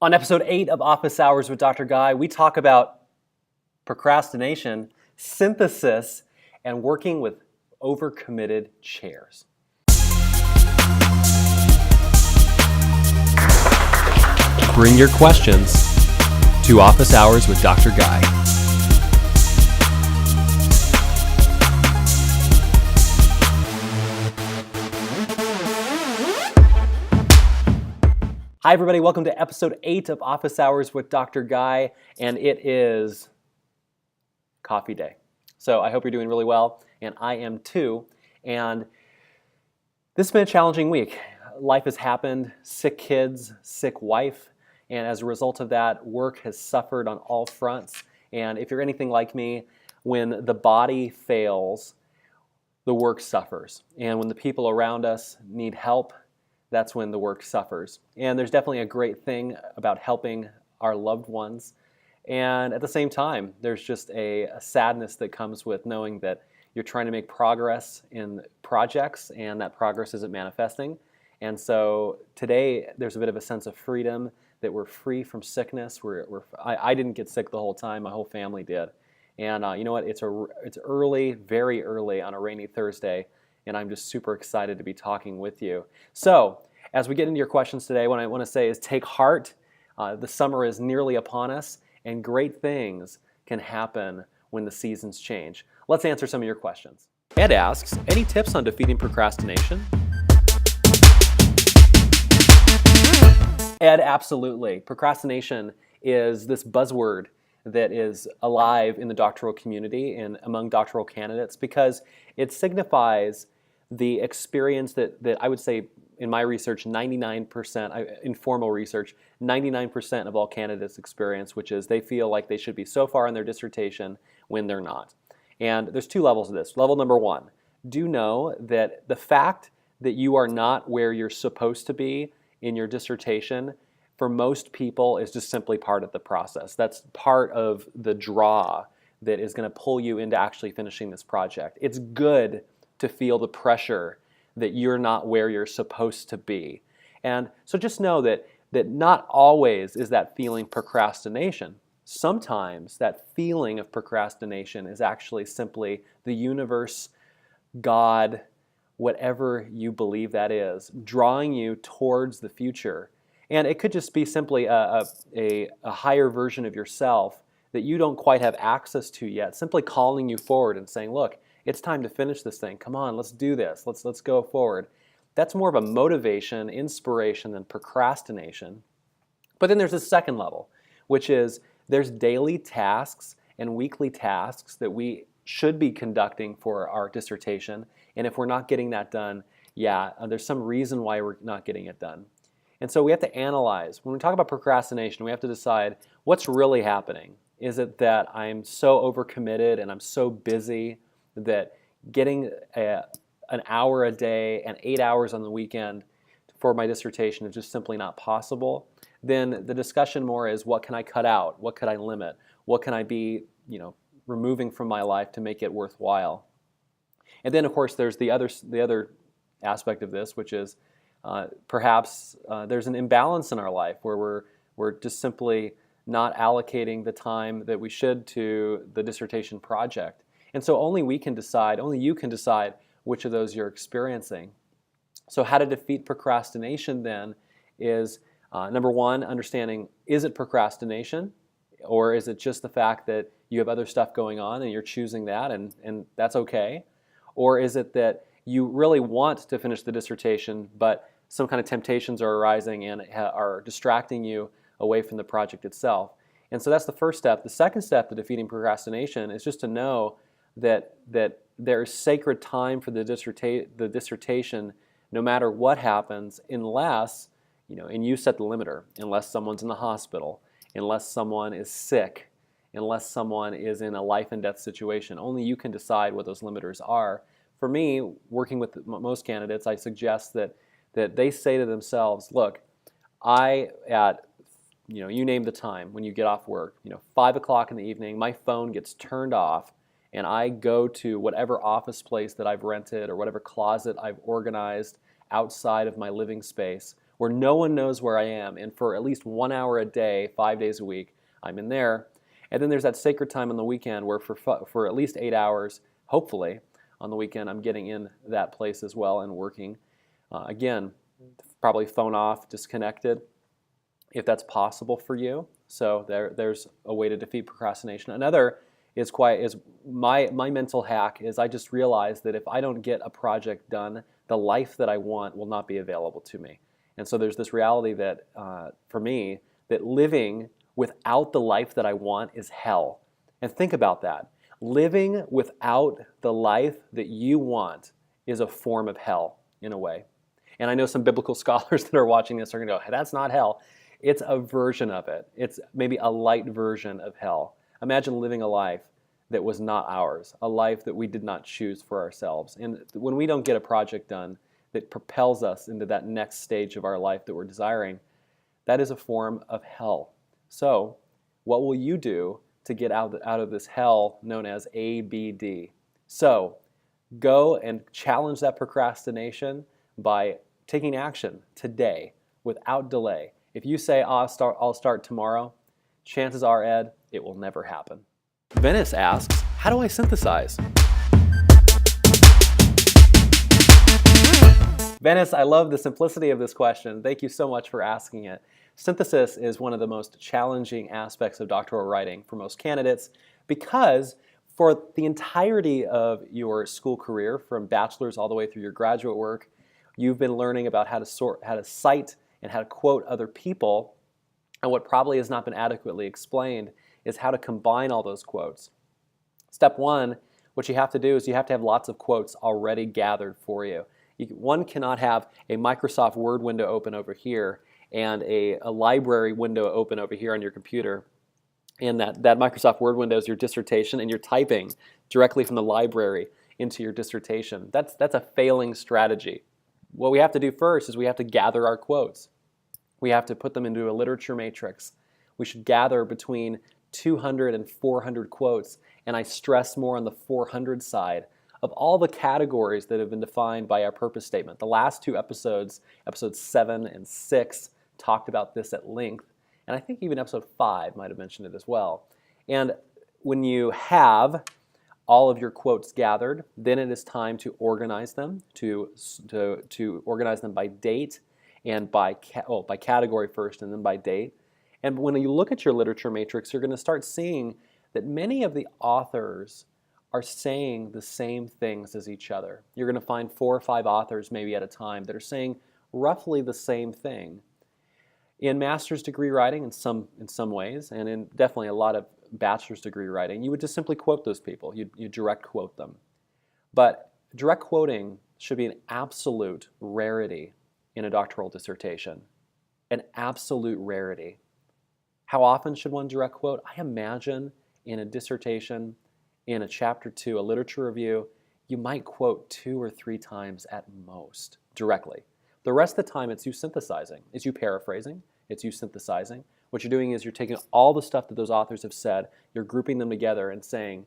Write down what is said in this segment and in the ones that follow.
On episode 8 of Office Hours with Dr. Guy, we talk about procrastination, synthesis, and working with overcommitted chairs. Bring your questions to Office Hours with Dr. Guy. Hi everybody, welcome to episode 8 of Office Hours with Dr. Guy, and it is coffee day. So I hope you're doing really well, and I am too. And this has been a challenging week. Life has happened, sick kids, sick wife, and as a result of that, work has suffered on all fronts. And if you're anything like me, when the body fails, the work suffers. And when the people around us need help, that's when the work suffers. And there's definitely a great thing about helping our loved ones. And at the same time, there's just a sadness that comes with knowing that you're trying to make progress in projects and that progress isn't manifesting. And so today, there's a bit of a sense of freedom that we're free from sickness. I didn't get sick the whole time, my whole family did. And you know what, it's early, very early on a rainy Thursday, and I'm just super excited to be talking with you. So, as we get into your questions today, what I want to say is take heart. The summer is nearly upon us, and great things can happen when the seasons change. Let's answer some of your questions. Ed asks, any tips on defeating procrastination? Ed, absolutely. Procrastination is this buzzword that is alive in the doctoral community and among doctoral candidates because it signifies the experience that I would say in my research, 99%, informal research, 99% of all candidates experience, which is they feel like they should be so far in their dissertation when they're not. And there's two levels of this. Level number one, do know that the fact that you are not where you're supposed to be in your dissertation for most people is just simply part of the process. That's part of the draw that is going to pull you into actually finishing this project. It's good to feel the pressure that you're not where you're supposed to be. And so just know that not always is that feeling procrastination. Sometimes that feeling of procrastination is actually simply the universe, God, whatever you believe that is, drawing you towards the future. And it could just be simply a higher version of yourself that you don't quite have access to yet, simply calling you forward and saying, look, it's time to finish this thing. Come on, let's do this. Let's go forward. That's more of a motivation, inspiration than procrastination. But then there's a second level, which is there's daily tasks and weekly tasks that we should be conducting for our dissertation. And if we're not getting that done, there's some reason why we're not getting it done. And so we have to analyze. When we talk about procrastination, we have to decide what's really happening. Is it that I'm so overcommitted and I'm so busy that getting an hour a day and 8 hours on the weekend for my dissertation is just simply not possible? Then the discussion more is what can I cut out? What could I limit? What can I be, removing from my life to make it worthwhile? And then, of course, there's the other aspect of this, which is perhaps there's an imbalance in our life where we're just simply not allocating the time that we should to the dissertation project. And so only you can decide which of those you're experiencing. So how to defeat procrastination then is, number one, understanding, is it procrastination? Or is it just the fact that you have other stuff going on and you're choosing that and that's okay? Or is it that you really want to finish the dissertation, but some kind of temptations are arising and are distracting you away from the project itself? And so that's the first step. The second step to defeating procrastination is just to know that there's sacred time for the dissertation no matter what happens, unless, and you set the limiter, unless someone's in the hospital, unless someone is sick, unless someone is in a life and death situation. Only you can decide what those limiters are. For me, working with most candidates, I suggest that they say to themselves, look, you name the time when you get off work, 5 o'clock in the evening, my phone gets turned off and I go to whatever office place that I've rented or whatever closet I've organized outside of my living space where no one knows where I am, and for at least 1 hour a day, 5 days a week, I'm in there. And then there's that sacred time on the weekend where for at least 8 hours, hopefully, on the weekend, I'm getting in that place as well and working. Again, probably phone off, disconnected, if that's possible for you. So there's a way to defeat procrastination. Another is my mental hack is I just realized that if I don't get a project done, the life that I want will not be available to me. And so there's this reality that, for me, that living without the life that I want is hell. And think about that. Living without the life that you want is a form of hell, in a way. And I know some biblical scholars that are watching this are going to go, hey, that's not hell. It's a version of it. It's maybe a light version of hell. Imagine living a life that was not ours, a life that we did not choose for ourselves. And when we don't get a project done that propels us into that next stage of our life that we're desiring, that is a form of hell. So what will you do to get out of this hell known as ABD? So go and challenge that procrastination by taking action today without delay. If you say, I'll start tomorrow, chances are, Ed, it will never happen. Venice asks, how do I synthesize? Venice, I love the simplicity of this question. Thank you so much for asking it. Synthesis is one of the most challenging aspects of doctoral writing for most candidates because for the entirety of your school career, from bachelor's all the way through your graduate work, you've been learning about how to cite and how to quote other people. And what probably has not been adequately explained is how to combine all those quotes. Step one, what you have to do is you have to have lots of quotes already gathered for you. One cannot have a Microsoft Word window open over here and a library window open over here on your computer. And that Microsoft Word window is your dissertation, and you're typing directly from the library into your dissertation. That's a failing strategy. What we have to do first is we have to gather our quotes. We have to put them into a literature matrix. We should gather between 200 and 400 quotes, and I stress more on the 400 side of all the categories that have been defined by our purpose statement. The last two episodes, episodes 7 and 6, talked about this at length, and I think even episode 5 might have mentioned it as well. And when you have all of your quotes gathered, then it is time to organize them, to organize them by date and by category first and then by date. And when you look at your literature matrix, you're going to start seeing that many of the authors are saying the same things as each other. You're going to find 4 or 5 authors maybe at a time that are saying roughly the same thing. In master's degree writing, in some ways, and in definitely a lot of bachelor's degree writing, you would just simply quote those people. You direct quote them. But direct quoting should be an absolute rarity in a doctoral dissertation. An absolute rarity. How often should one direct quote? I imagine in a dissertation, in a chapter 2, a literature review, you might quote 2 or 3 times at most directly. The rest of the time it's you synthesizing, it's you paraphrasing, it's you synthesizing. What you're doing is you're taking all the stuff that those authors have said, you're grouping them together and saying,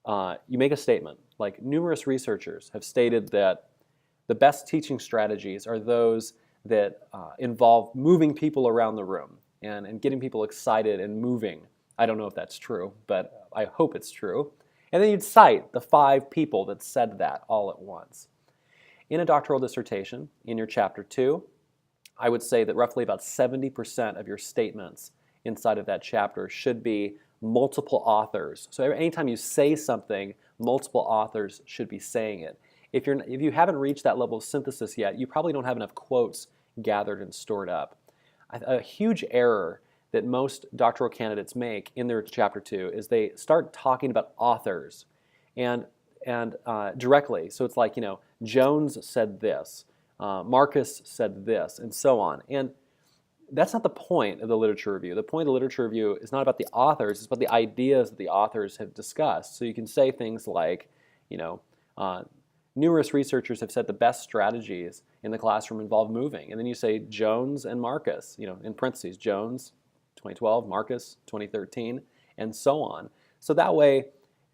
you make a statement, like numerous researchers have stated that the best teaching strategies are those that involve moving people around the room and getting people excited and moving. I don't know if that's true, but I hope it's true. And then you'd cite the 5 people that said that all at once. In a doctoral dissertation, in your chapter 2, I would say that roughly about 70% of your statements inside of that chapter should be multiple authors. So anytime you say something, multiple authors should be saying it. If you haven't reached that level of synthesis yet, you probably don't have enough quotes gathered and stored up. A huge error that most doctoral candidates make in their chapter 2 is they start talking about authors and directly. So it's like, Jones said this, Marcus said this, and so on. And that's not the point of the literature review. The point of the literature review is not about the authors, it's about the ideas that the authors have discussed. So you can say things like, numerous researchers have said the best strategies in the classroom involve moving. And then you say Jones and Marcus, in parentheses, Jones, 2012, Marcus, 2013, and so on. So that way,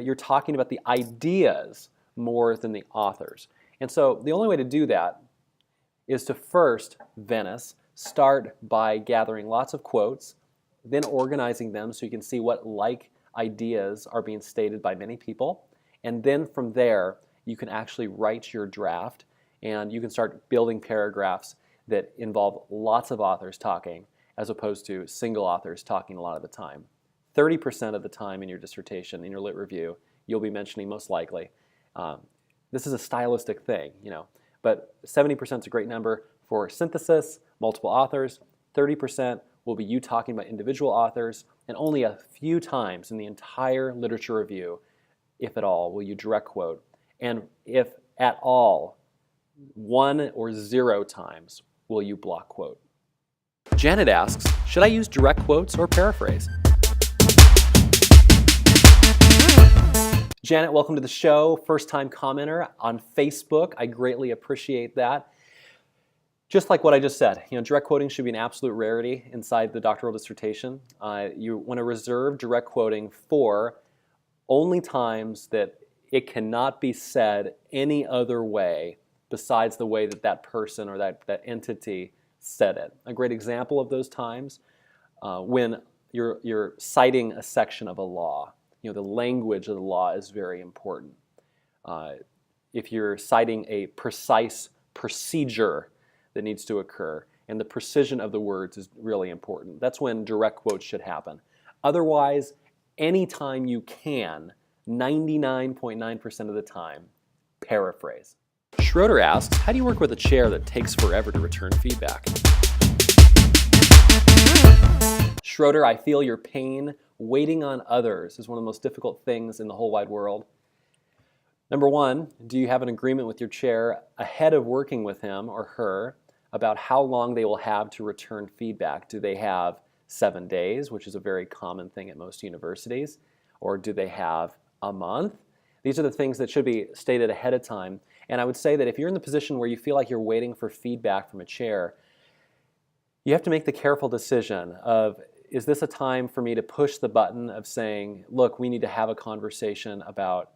you're talking about the ideas more than the authors. And so the only way to do that is to first, Venice, start by gathering lots of quotes, then organizing them so you can see what like ideas are being stated by many people. And then from there, you can actually write your draft and you can start building paragraphs that involve lots of authors talking as opposed to single authors talking a lot of the time. 30% of the time in your dissertation, in your lit review, you'll be mentioning most likely. This is a stylistic thing, but 70% is a great number for synthesis, multiple authors. 30% will be you talking about individual authors, and only a few times in the entire literature review, if at all, will you direct quote. And if at all, 1 or 0 times will you block quote. Janet asks, should I use direct quotes or paraphrase? Janet, welcome to the show. First-time commenter on Facebook. I greatly appreciate that. Just like what I just said, direct quoting should be an absolute rarity inside the doctoral dissertation. You want to reserve direct quoting for only times that it cannot be said any other way besides the way that that person or that entity said it. A great example of those times when you're citing a section of a law. The language of the law is very important. If you're citing a precise procedure that needs to occur, and the precision of the words is really important. That's when direct quotes should happen. Otherwise, anytime you can, 99.9% of the time, paraphrase. Schroeder asks, how do you work with a chair that takes forever to return feedback? Schroeder, I feel your pain. Waiting on others is one of the most difficult things in the whole wide world. Number one, do you have an agreement with your chair ahead of working with him or her about how long they will have to return feedback? Do they have 7 days, which is a very common thing at most universities, or do they have a month? These are the things that should be stated ahead of time. And I would say that if you're in the position where you feel like you're waiting for feedback from a chair, you have to make the careful decision of, is this a time for me to push the button of saying, look, we need to have a conversation about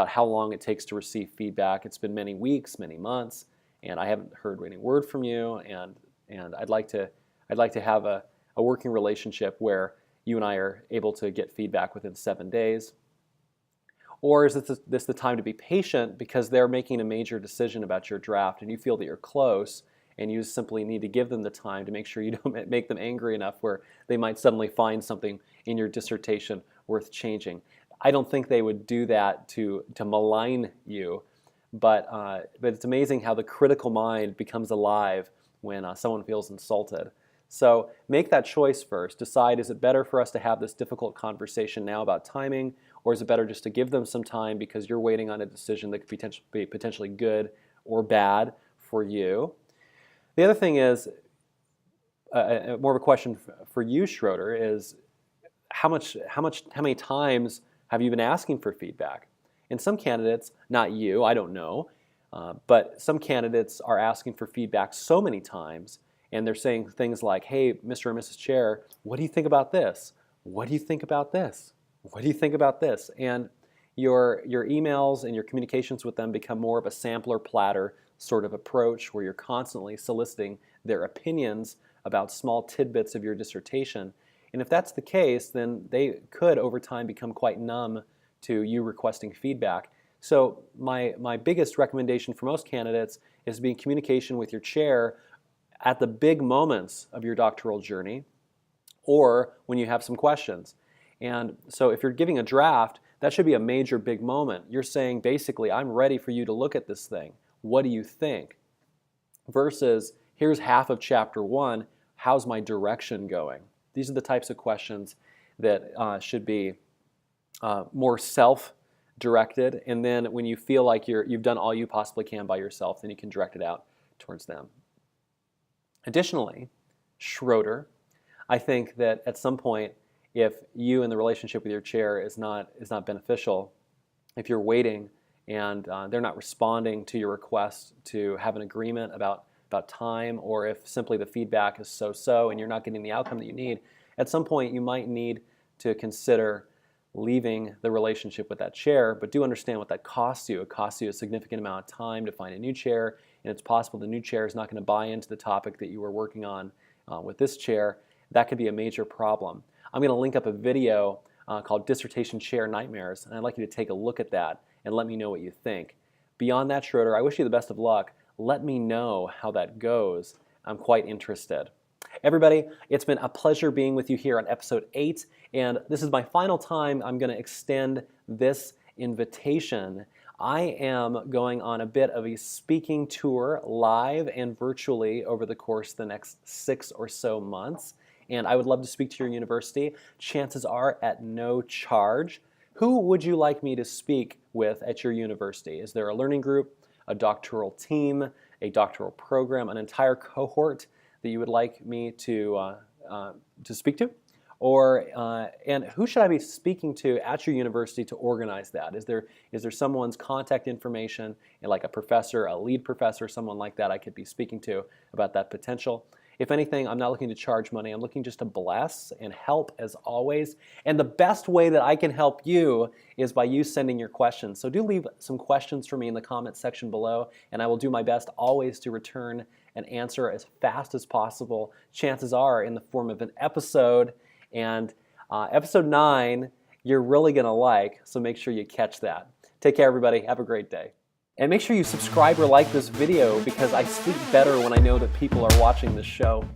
how long it takes to receive feedback. It's been many weeks, many months, and I haven't heard any word from you, and I'd like to have a working relationship where you and I are able to get feedback within 7 days. Or is this the time to be patient because they're making a major decision about your draft and you feel that you're close and you simply need to give them the time to make sure you don't make them angry enough where they might suddenly find something in your dissertation worth changing. I don't think they would do that to malign you, but it's amazing how the critical mind becomes alive when someone feels insulted. So make that choice first. Decide, is it better for us to have this difficult conversation now about timing, or is it better just to give them some time because you're waiting on a decision that could be potentially good or bad for you? The other thing is, more of a question for you, Schroeder, is how many times have you been asking for feedback? And some candidates, not you, I don't know, but some candidates are asking for feedback so many times, and they're saying things like, hey, Mr. or Mrs. Chair, what do you think about this? What do you think about this? What do you think about this? And your emails and your communications with them become more of a sampler platter sort of approach where you're constantly soliciting their opinions about small tidbits of your dissertation. And if that's the case, then they could over time become quite numb to you requesting feedback. So my biggest recommendation for most candidates is to be in communication with your chair at the big moments of your doctoral journey or when you have some questions. And so if you're giving a draft, that should be a major big moment. You're saying basically, I'm ready for you to look at this thing. What do you think? Versus, here's half of chapter 1, how's my direction going? These are the types of questions that should be more self-directed, and then when you feel like you've done all you possibly can by yourself, then you can direct it out towards them. Additionally, Schroeder, I think that at some point, if you and the relationship with your chair is not beneficial, if you're waiting and they're not responding to your request to have an agreement about time, or if simply the feedback is so-so and you're not getting the outcome that you need, at some point you might need to consider leaving the relationship with that chair, but do understand what that costs you. It costs you a significant amount of time to find a new chair. and it's possible the new chair is not going to buy into the topic that you were working on with this chair, that could be a major problem. I'm going to link up a video called Dissertation Chair Nightmares, and I'd like you to take a look at that and let me know what you think. Beyond that, Schroeder, I wish you the best of luck. Let me know how that goes. I'm quite interested. Everybody, it's been a pleasure being with you here on episode 8, and this is my final time I'm going to extend this invitation. I am going on a bit of a speaking tour live and virtually over the course of the next 6 or so months, and I would love to speak to your university. Chances are at no charge. Who would you like me to speak with at your university? Is there a learning group, a doctoral team, a doctoral program, an entire cohort that you would like me to speak to? Or and who should I be speaking to at your university to organize that? Is there someone's contact information, like a professor, a lead professor, someone like that I could be speaking to about that potential? If anything, I'm not looking to charge money. I'm looking just to bless and help as always. And the best way that I can help you is by you sending your questions. So do leave some questions for me in the comments section below, and I will do my best always to return an answer as fast as possible. Chances are in the form of an episode, and episode 9 you're really going to like, so make sure you catch that. Take care, everybody. Have a great day. And make sure you subscribe or like this video because I sleep better when I know that people are watching this show.